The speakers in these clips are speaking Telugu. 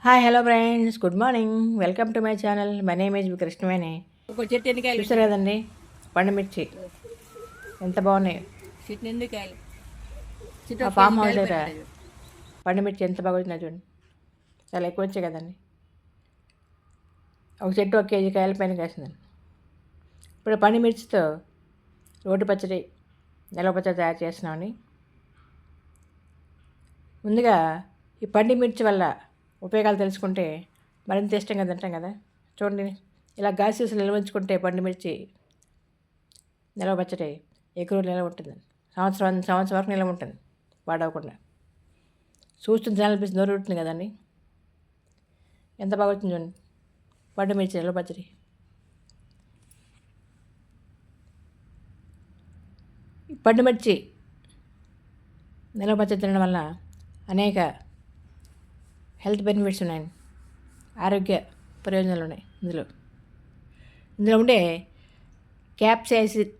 Hi hello friends, good morning. Welcome to my channel. My name is Krishnaveni. ఒక చెట్టు ఎన్ని కాయలు చూసారు కదండి పండుమిర్చి ఎంత బాగున్నాయి. చెట్టు ఎన్ని కాయలు చెట్టు ఆ ఒక ఫామ్ కేజీ హౌస్ కాయలు దగ్గర పెట్టలేదు. పండుమిర్చి ఎంత బాగా వచ్చినాయి చూడండి. చాలా ఎక్కువ వచ్చాయి కదండి. ఒక చెట్టు 1 కేజీ కాయల పైన కాసిందండి. ఇప్పుడు పండుమిర్చితో రోటి పచ్చడి, నిలవ పచ్చడి తయారు చేస్తున్నామని. ముందుగా ఈ పండుమిర్చి వల్ల ఉపయోగాలు తెలుసుకుంటే మరింత ఇష్టంగా తింటాం కదా. చూడండి, ఇలా గాసీస్ నిల్వ ఉంచుకుంటే పండుమిర్చి నిలవ పచ్చడి ఎక్కువ రోజులు నిలవ ఉంటుందండి. సంవత్సరం వరకు నిలవ ఉంటుంది పాడవకుండా. చూస్తుంది తినాలనిపిస్తుంది, నోరు ఉంటుంది కదండి. ఎంత బాగా వచ్చింది చూడండి పండుమిర్చి నిలవ పచ్చడి. ఈ పండుమిర్చి నిలవ పచ్చడి తినడం వల్ల అనేక హెల్త్ బెనిఫిట్స్ ఉన్నాయండి. ఆరోగ్య ప్రయోజనాలు ఉన్నాయి ఇందులో ఉండే క్యాప్సైసిన్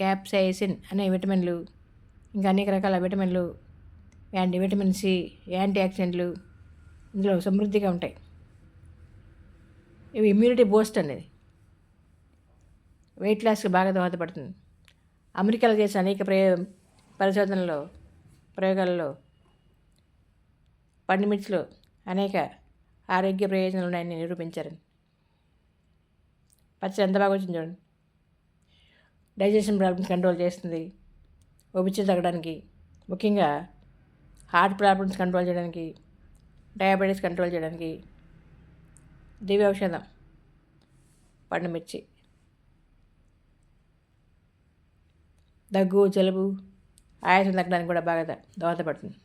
క్యాప్సైసిన్ అనే విటమిన్లు, ఇంకా అనేక రకాల విటమిన్లు, విటమిన్ సి, యాంటీ ఆక్సిడెంట్లు ఇందులో సమృద్ధిగా ఉంటాయి. ఇవి ఇమ్యూనిటీ బూస్ట్ అనేది, వెయిట్ లాస్కి బాగా దోహదపడుతుంది. అమెరికాలో చేసిన అనేక ప్రయోగాలలో పండుమిర్చిలో అనేక ఆరోగ్య ప్రయోజనాలు ఉన్నాయని నిరూపించారండి. పచ్చడి ఎంత బాగా వచ్చింది చూడండి. డైజెషన్ ప్రాబ్లమ్స్ కంట్రోల్ చేస్తుంది, ఒబిసిటీ తగ్గడానికి, ముఖ్యంగా హార్ట్ ప్రాబ్లమ్స్ కంట్రోల్ చేయడానికి, డయాబెటీస్ కంట్రోల్ చేయడానికి దివ్య ఔషధం పండుమిర్చి. దగ్గు, జలుబు, ఆయాసం తగ్గడానికి కూడా బాగా దోహదపడుతుంది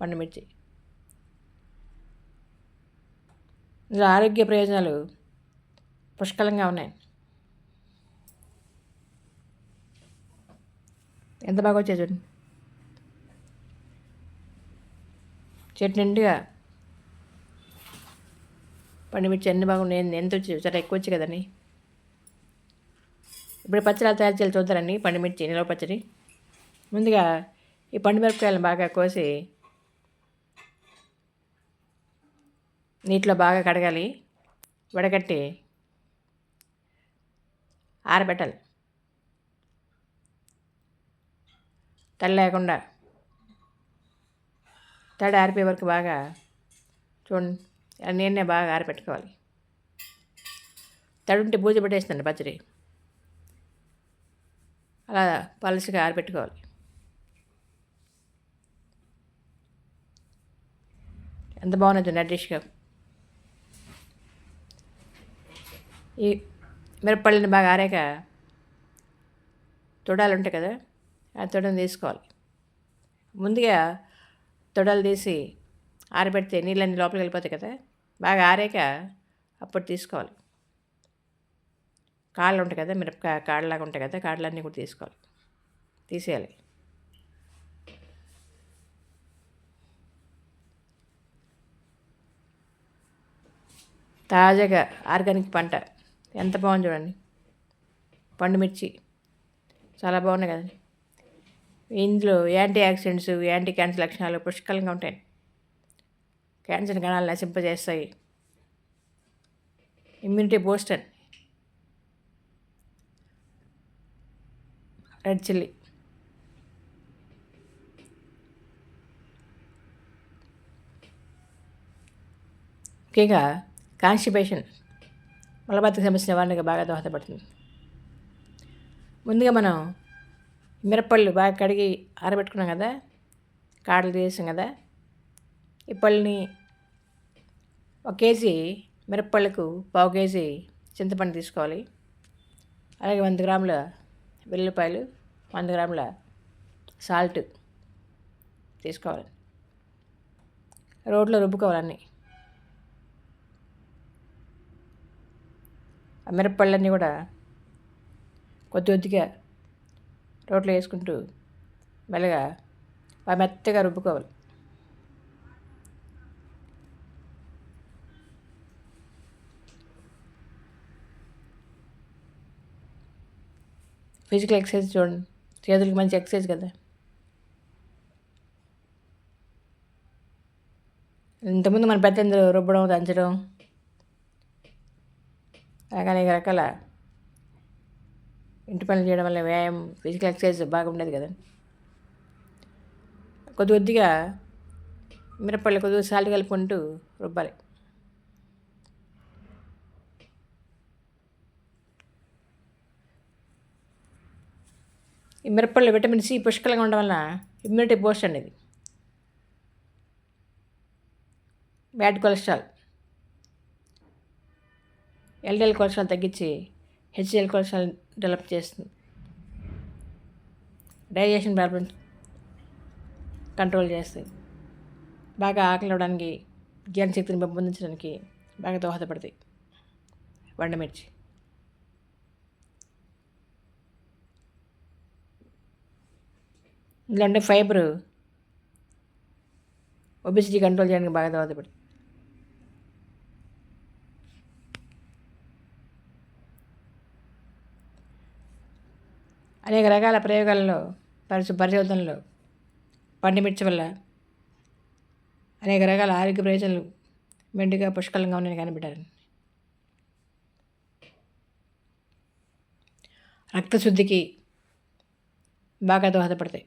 పండుమిర్చి. ఇందులో ఆరోగ్య ప్రయోజనాలు పుష్కలంగా ఉన్నాయి. ఎంత బాగా వచ్చాయి చూడండి. చెట్టు నిండుగా పండుమిర్చి అన్ని బాగున్నాయి. ఎంత వచ్చి చాలా ఎక్కువ వచ్చి కదండి. ఇప్పుడు పచ్చడి తయారు చేయాలి చూద్దారండి. పండుమిర్చి నిలవ పచ్చడి. ముందుగా ఈ పండుమిరపకాయలను బాగా కోసి నీటిలో బాగా కడగాలి, వడగట్టి ఆరబెట్టాలి. తడి లేకుండా తడి ఆరిపోయే వరకు బాగా చూడండి. నేనే బాగా ఆరబెట్టుకోవాలి. తడి ఉంటే బూజు పెట్టేస్తుంది పచ్చడి. అలా పలుసుగా ఆరబెట్టుకోవాలి. ఎంత బాగున్నది చూడండి డిష్గా. ఈ మిరపళ్ళని బాగా ఆరాక తొడాలు ఉంటాయి కదా, ఆ తొడను తీసుకోవాలి. ముందుగా తొడలు తీసి ఆరబెడితే నీళ్ళన్నీ లోపలికి వెళ్ళిపోతాయి కదా. బాగా ఆరాక అప్పుడు తీసుకోవాలి. కాళ్ళు ఉంటాయి కదా, మిరపకాయ కాళ్ళలాగా ఉంటాయి కదా, కాళ్ళన్నీ కూడా తీసేయాలి. తాజాగా ఆర్గానిక్ పంట ఎంత బాగుంది చూడండి. పండుమిర్చి చాలా బాగున్నాయి కదండి. ఇందులో యాంటీ ఆక్సిడెంట్స్, యాంటీ క్యాన్సర్ లక్షణాలు పుష్కలంగా ఉంటాయి. క్యాన్సర్ కణాలను నశింపజేస్తాయి. Immunity booster. రెడ్ చిల్లీ ముఖ్యంగా కాన్స్టిపేషన్, మలబద్ధక సమస్య నివారణకు బాగా దోహదపడుతుంది. ముందుగా మనం మిరపళ్ళు బాగా కడిగి ఆరబెట్టుకున్నాం కదా, కాడలు తీసాం కదా. ఈ పళ్ళని 1 కేజీ మిరపళ్ళకు 1/2 కేజీ చింతపండు తీసుకోవాలి. అలాగే 100 గ్రాముల వెల్లుల్లిపాయలు, 100 గ్రాముల సాల్ట్ తీసుకోవాలి. రోట్లో రుబ్బుకోవాలన్నీ. ఆ మిరపళ్ళన్నీ కూడా కొద్దిగా రోట్లో వేసుకుంటూ మెల్లగా బాగా మెత్తగా రుబ్బుకోవాలి. ఫిజికల్ ఎక్సర్సైజ్ చూడండి, చేతులకి మంచి ఎక్సర్సైజ్ కదా. ఇంతకుముందు మన పెద్ద రుబ్బడం దంచడం అలాగే అనేక రకాల ఇంటి పనులు చేయడం వల్ల వ్యాయామం ఫిజికల్ ఎక్సర్సైజ్ బాగా ఉండేది కదా. కొద్దిగా మిరపళ్ళు కొద్దిగా సాల్ట్ కలుపుకుంటూ రుబ్బాలి. ఈ మిరపళ్ళు విటమిన్ సి పుష్కలంగా ఉండడం వల్ల ఇమ్యూనిటీ బూస్ట్ అండి ఇది. బ్యాడ్ కొలెస్ట్రాల్ ఎల్డిఎల్ కొలెస్ట్రాల్ తగ్గించి హెచ్డిఎల్ కొలెస్ట్రాల్ డెవలప్ చేస్తుంది. డైజెషన్ ప్రాబ్లమ్స్ కంట్రోల్ చేస్తాయి. బాగా ఆకలి అవ్వడానికి జీర్ణశక్తిని పెంపొందించడానికి బాగా దోహదపడతాయి వండమిర్చి. ఇందులో ఉండే ఫైబర్ ఒబిసిటీ కంట్రోల్ చేయడానికి బాగా దోహదపడుతుంది. అనేక రకాల ప్రయోగాలలో పరిశోధనలో పండుమిర్చి వల్ల అనేక రకాల ఆరోగ్య ప్రయోజనాలు మెండుగా పుష్కలంగా ఉన్నాయని కనిపెట్టారు. రక్తశుద్ధికి బాగా దోహదపడతాయి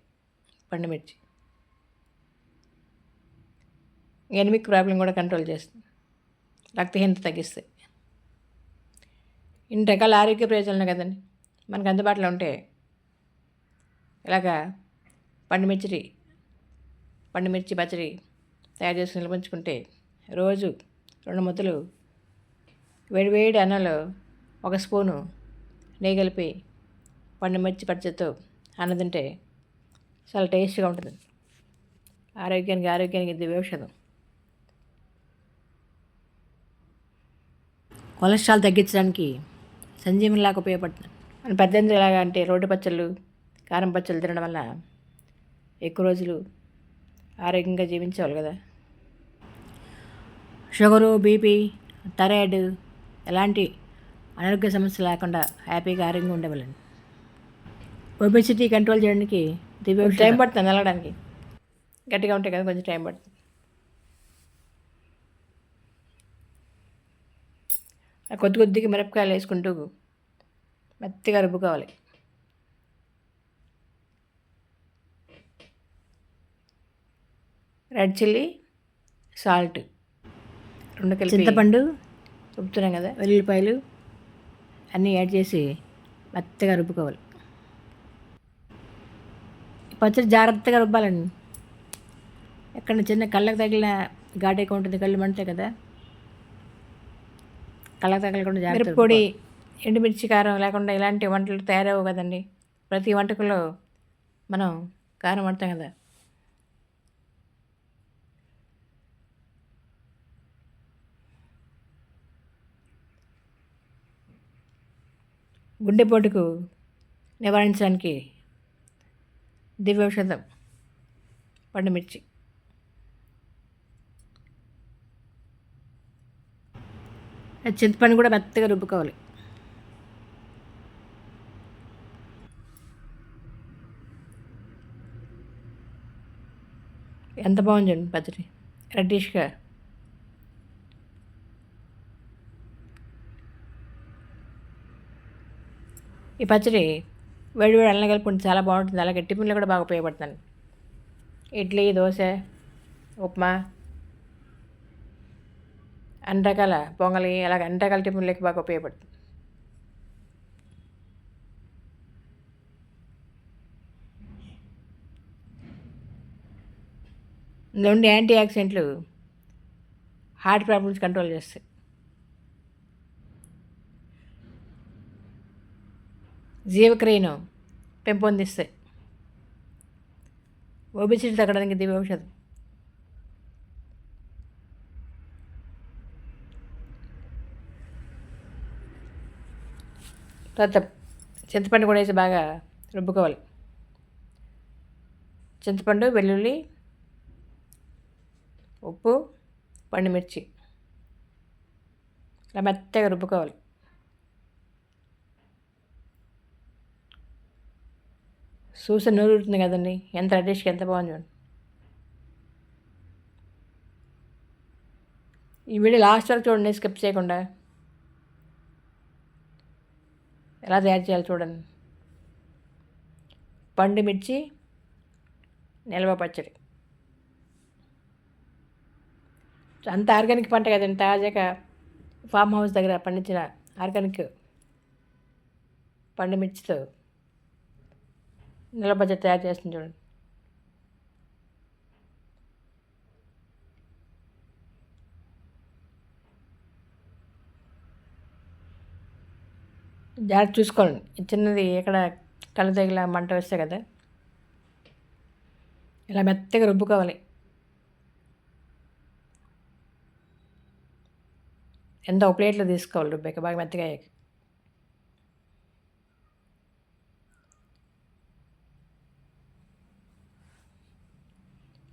పండుమిర్చి. ఎనిమిక్ ప్రాబ్లం కూడా కంట్రోల్ చేస్తుంది, రక్తహీనత తగ్గిస్తాయి. ఇన్ని రకాల ఆరోగ్య ప్రయోజనాలు కదండి మనకు అందుబాటులో ఉంటే ఇలాగా పండుమిర్చి పచ్చడి తయారు చేసుకుని నిల్వంచుకుంటే రోజు 2 ముద్దలు వేడివేడి అన్నంలో 1 స్పూను నెయ్యి కలిపి పండుమిర్చి పచ్చడితో అన్నం తింటే చాలా టేస్ట్గా ఉంటుంది. ఆరోగ్యానికి దివ్యౌషధం. కొలెస్ట్రాల్ తగ్గించడానికి సంజీవనిలాగా ఉపయోగపడుతుంది. మన పెద్ద ఎలాగా అంటే రోడ్డు పచ్చళ్ళు కారం పచ్చళ్ళు తినడం వల్ల ఎక్కువ రోజులు ఆరోగ్యంగా జీవించేవాళ్ళు కదా. షుగరు, బీపీ, థైరాయిడ్ ఎలాంటి అనారోగ్య సమస్యలు లేకుండా హ్యాపీగా ఆరోగ్యంగా ఉండేవాళ్ళండి. ఒబెసిటీ కంట్రోల్ చేయడానికి టైం పడుతుంది నలగడానికి. గట్టిగా ఉంటాయి కదా, కొంచెం టైం పడుతుంది. కొద్దిగా మిరపకాయలు వేసుకుంటూ మెత్తగా రుబ్బుకోవాలి. రెడ్ చిల్లీ, సాల్ట్ 2 కలిపి, చింతపండు రుబ్బుతున్నాం కదా, వెల్లుల్లిపాయలు అన్నీ యాడ్ చేసి మెత్తగా రుబ్బుకోవాలి. పచ్చడి జాగ్రత్తగా రుబ్బాలండి. ఎక్కడ చిన్న కళ్ళకు తగిలిన ఘాటేగా ఉంటుంది, కళ్ళు మంటాయి కదా, కళ్ళకు తగలకుండా జాగ్రత్త. పొడి, ఎండుమిర్చి కారం లేకుండా ఇలాంటి వంటలు తయారవు కదండి. ప్రతి వంటకంలో మనం కారం వండుతాం కదా. గుండెపోటుకు నివారించడానికి దివ్యౌషధం పండుమిర్చి. చింతపండు కూడా మెత్తగా రుబ్బుకోవాలి. ఎంత బాగుంది చూడండి పచ్చడి, రెడ్డిష్గా. ఈ పచ్చడి వేడి అన్నం కలుపుకుంటే చాలా బాగుంటుంది. అలాగే టిఫిన్లో కూడా బాగా ఉపయోగపడుతుంది. ఇడ్లీ, దోశ, ఉప్మా, అన్ని రకాల పొంగలి, అలాగే అన్ని రకాల టిఫిన్లకి బాగా ఉపయోగపడుతుంది. ఇందులో ఉండే యాంటీ ఆక్సిడెంట్లు హార్ట్ ప్రాబ్లమ్స్ కంట్రోల్ చేస్తాయి. జీవక్రియను పెంపొందిస్తాయి. ఒబెసిటీ తగ్గడానికి దివ్యౌషధం. తర్వాత చింతపండు కూడా వేసి బాగా రుబ్బుకోవాలి. చింతపండు, వెల్లుల్లి, ఉప్పు, పండుమిర్చి ఇలా మెత్తగా రుబ్బుకోవాలి. చూసి నూరు ఉంటుంది కదండి, ఎంత రెడ్డిష్గా ఎంత బాగుంది చూడండి. ఈ వీడియో లాస్ట్ వరకు చూడండి, స్కిప్ చేయకుండా. ఎలా తయారు చేయాలి చూడండి. పండు మిర్చి నిల్వ పచ్చడి. అంత ఆర్గానిక్ పంట కదండి, తాజాగా ఫామ్ హౌస్ దగ్గర పండించిన ఆర్గానిక్ పండు మిర్చితో నిల్వ పచ్చడి తయారు చేస్తుంది చూడండి. జాగ్రత్త చూసుకోండి, చిన్నది ఎక్కడ కళ్ళు తగిల మంట వస్తే కదా. ఇలా మెత్తగా రుబ్బుకోవాలి. ఎంత ఒక ప్లేట్లో తీసుకోవాలి రుబ్బాక, బాగా మెత్తగా అయ్యాక.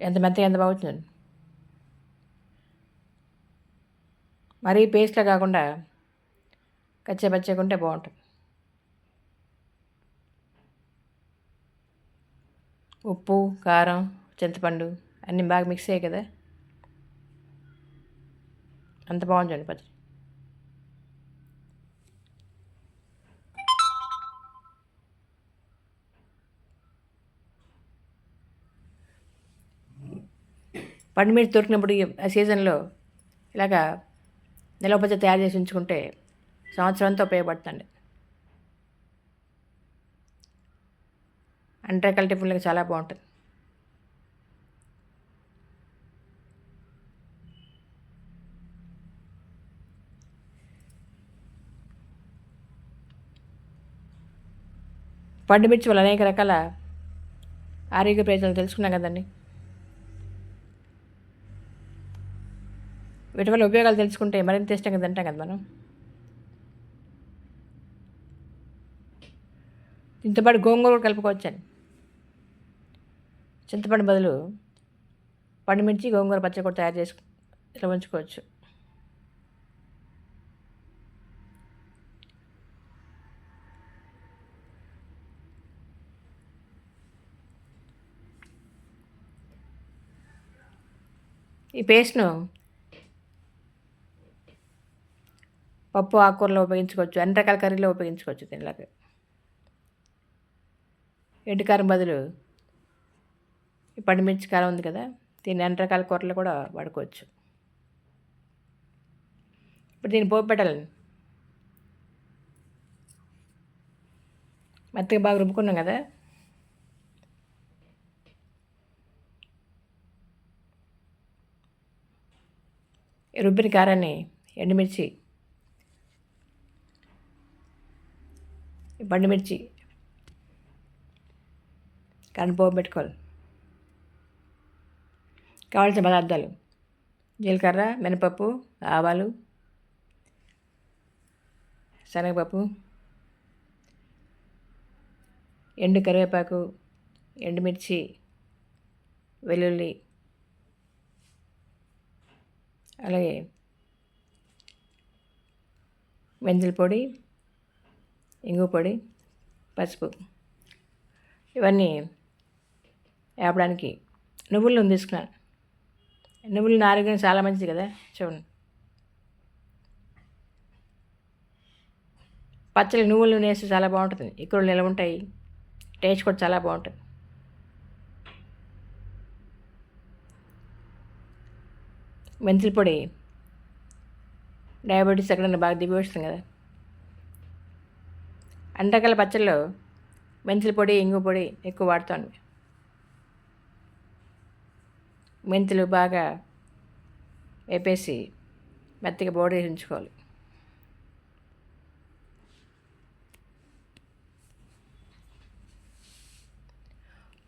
ఎంత మెత్తగా ఎంత బాగుంటుందండి. మరీ పేస్ట్లా కాకుండా కచ్చే పచ్చగా ఉంటే బాగుంటుంది. ఉప్పు, కారం, చింతపండు అన్నీ బాగా మిక్స్ అయ్యాయి కదా, అంత బాగుంటుంది పచ్చడి. పండు మిర్చి దొరికినప్పుడు ఆ సీజన్లో ఇలాగా నిల్వ పచ్చడి తయారు చేసి ఉంచుకుంటే సంవత్సరం అంతా ఉపయోగపడుతుంది. అన్ని రకాల టిఫిన్లకు చాలా బాగుంటుంది. పండు మిర్చి వల్ల అనేక రకాల ఆరోగ్య ప్రయోజనాలు తెలుసుకున్నాం కదండి. వీటి వల్ల ఉపయోగాలు తెలుసుకుంటే మరింత ఇష్టంగా తింటాం కదా మనం. దీంతోపాటు గోంగూర కూడా కలుపుకోవచ్చండి. చింతపండు బదులు పండుమిర్చి గోంగూర పచ్చడి కూడా తయారు చేసి ఇలా ఉంచుకోవచ్చు. ఈ పేస్ట్ను పప్పు ఆకుకూరలో ఉపయోగించుకోవచ్చు, అన్ని రకాల కర్రీలో ఉపయోగించుకోవచ్చు. దీనిలాగా ఎండుకారం బదులు ఈ పండుమిర్చి కారం ఉంది కదా, దీన్ని అన్ని రకాల కూరలు కూడా వాడుకోవచ్చు. ఇప్పుడు దీన్ని పోపు పెట్టాలండి. మెత్తగా బాగా రుబ్బుకున్నాం కదా, రుబ్బిన కారాన్ని ఎండుమిర్చి, పండుమిర్చి కారం పోపు పెట్టుకోవాలి. కావాల్సిన పదార్థాలు: జీలకర్ర, మినపప్పు, ఆవాలు, శనగపప్పు, ఎండు కరివేపాకు, ఎండుమిర్చి, వెల్లుల్లి, అలాగే మెంతుల పొడి, ఇంగు పొడి, పసుపు. ఇవన్నీ వేపడానికి నువ్వుల నూనె తీసుకున్నాను. నువ్వుల నూనె ఆరోగ్యం చాలా మంచిది కదా, చూడండి. పచ్చడి నువ్వుల నూనె వేస్తే చాలా బాగుంటుంది, ఎక్కువ నిల్వ ఉంటాయి, టేస్ట్ కూడా చాలా బాగుంటుంది. మెంతుల పొడి డయాబెటీస్ ఎక్కడన్నా బాగా దిగి వస్తుంది కదా. అన్ని రకాల పచ్చళ్ళలో మెంతుల పొడి, ఇంగు పొడి ఎక్కువ వాడుతాను. మెంతులు బాగా వేపేసి మెత్తగా బోడి ఉంచుకోవాలి.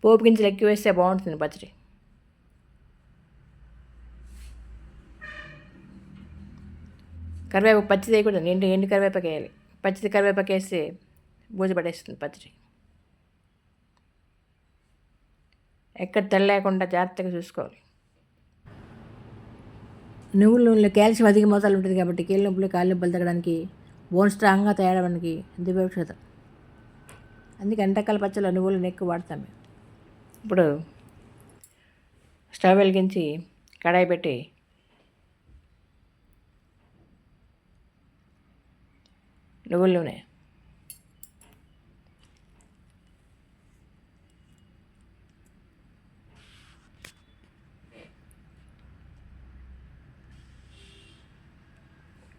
పోపు గింజలు ఎక్కువ వేస్తే బాగుంటుంది పచ్చడి. కరివేపాకు పచ్చిది వేయకూడదు, ఎండు కరివేపాకు వేయాలి. పచ్చిది కరివేపాకు వేస్తే బూజు పడేస్తుంది పచ్చడి. ఎక్కడ తెల్ల లేకుండా జాగ్రత్తగా చూసుకోవాలి. నువ్వుల నూనెలో కాల్షియం అధిక మోతాదులో ఉంటుంది కాబట్టి కీళ్ళ నొప్పులు, కాళ్ళ నొప్పులు తగ్గడానికి, బోన్ స్ట్రాంగ్గా తయారవడానికి ఎంత ఉపయోగపడుతుంది. అందుకే అన్ని రకాల పచ్చళ్ళు నువ్వులను ఎక్కువ వాడతాం. ఇప్పుడు స్టవ్ వెలిగించి కడాయి పెట్టి నువ్వుల నూనె,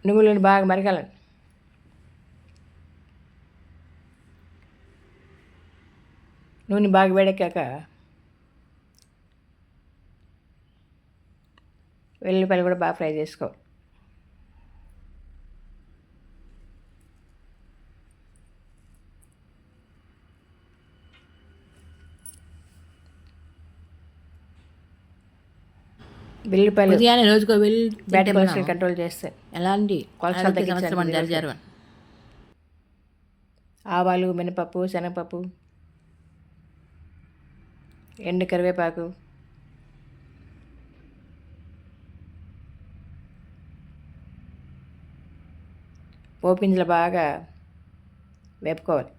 నువ్వుల నూనె బాగా మరగాలండి. నూనె బాగా వేడెక్కాక వెల్లుల్లిపాయలు కూడా బాగా ఫ్రై చేసుకోవాలి. వెల్లుల్లిపాయలు ఉదయాన్నే రోజుకో వెళ్ళి బ్యాడ్ కొలెస్ట్రాల్ కంట్రోల్ చేస్తాయి. ఎలాంటి కొలెస్ట్రాల్ ఆరోగ్య సమస్యలు మన తగ్గించడానికి జరజరవని. ఆవాలు, మినపప్పు, శనగపప్పు, ఎండు కరివేపాకు, పోపింజలు బాగా వేపుకోవాలి.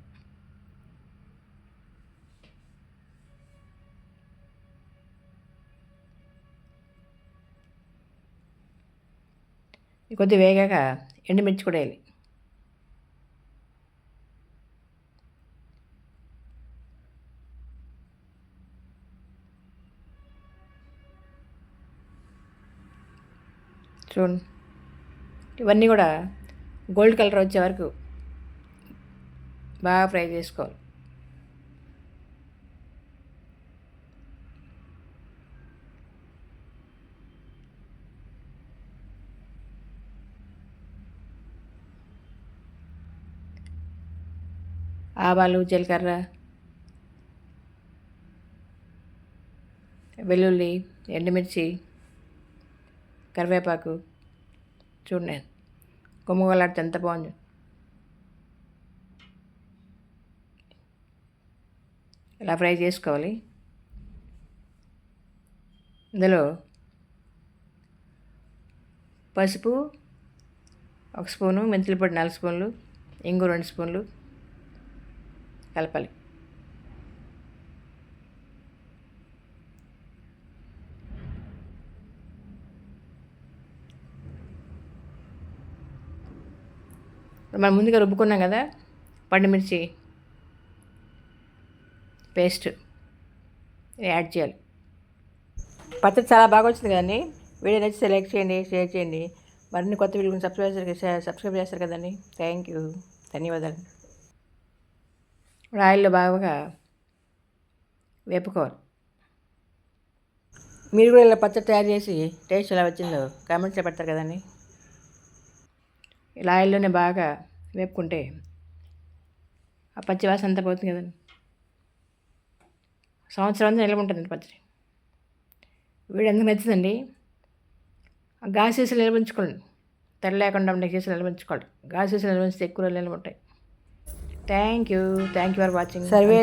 కొద్దిగా వేగాక ఎండుమిర్చి కూడా వేయాలి. చూడండి, ఇవన్నీ కూడా గోల్డ్ కలర్ వచ్చే వరకు బాగా ఫ్రై చేసుకోవాలి. ఆవాలు, జీలకర్ర, వెల్లుల్లి, ఎండుమిర్చి, కరివేపాకు చూడండి గుమ్మగలాడితే ఎంత బాగుంది. ఇలా ఫ్రై చేసుకోవాలి. ఇందులో పసుపు 1 స్పూను, మెంతుల పొడి 4 స్పూన్లు, ఇంగు 2 స్పూన్లు కలపాలి. మనం ముందుగా రుబ్బుకున్నాం కదా పండుమిర్చి పేస్ట్ యాడ్ చేయాలి. పచ్చడి చాలా బాగా వచ్చింది కదండి. వీడియో నచ్చితే లైక్ చేయండి, షేర్ చేయండి. మరిన్ని కొత్త వీడియోని సబ్స్క్రైబ్ చేస్తారు కదండి. థ్యాంక్ యూ, ధన్యవాదాలు. ఇప్పుడు ఆయిల్లో బాగా వేపుకోవాలి. మీరు కూడా ఇలా పచ్చడి తయారు చేసి టేస్ట్ ఎలా వచ్చిందో కామెంట్స్లో పెడతారు కదండి. ఇలా ఆయిల్లోనే బాగా వేపుకుంటే ఆ పచ్చి వాసన అంతా పోతుంది కదండి. సంవత్సరం అంతా నిల్వ ఉంటుందండి పచ్చడి. వీడు ఎందుకు నచ్చిందండి. గాజు సీసాలు నిల్వ ఉంచుకోండి. తెల్ల లేకుండా ఉండే సీసాలు నిల్వ ఉంచుకోండి. గాజు సీసాలు నిల్వ ఉంచితే ఎక్కువ నిల్వ ఉంటాయి. Thank you for watching. Survey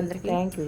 అందరికీ థ్యాంక్ యూ.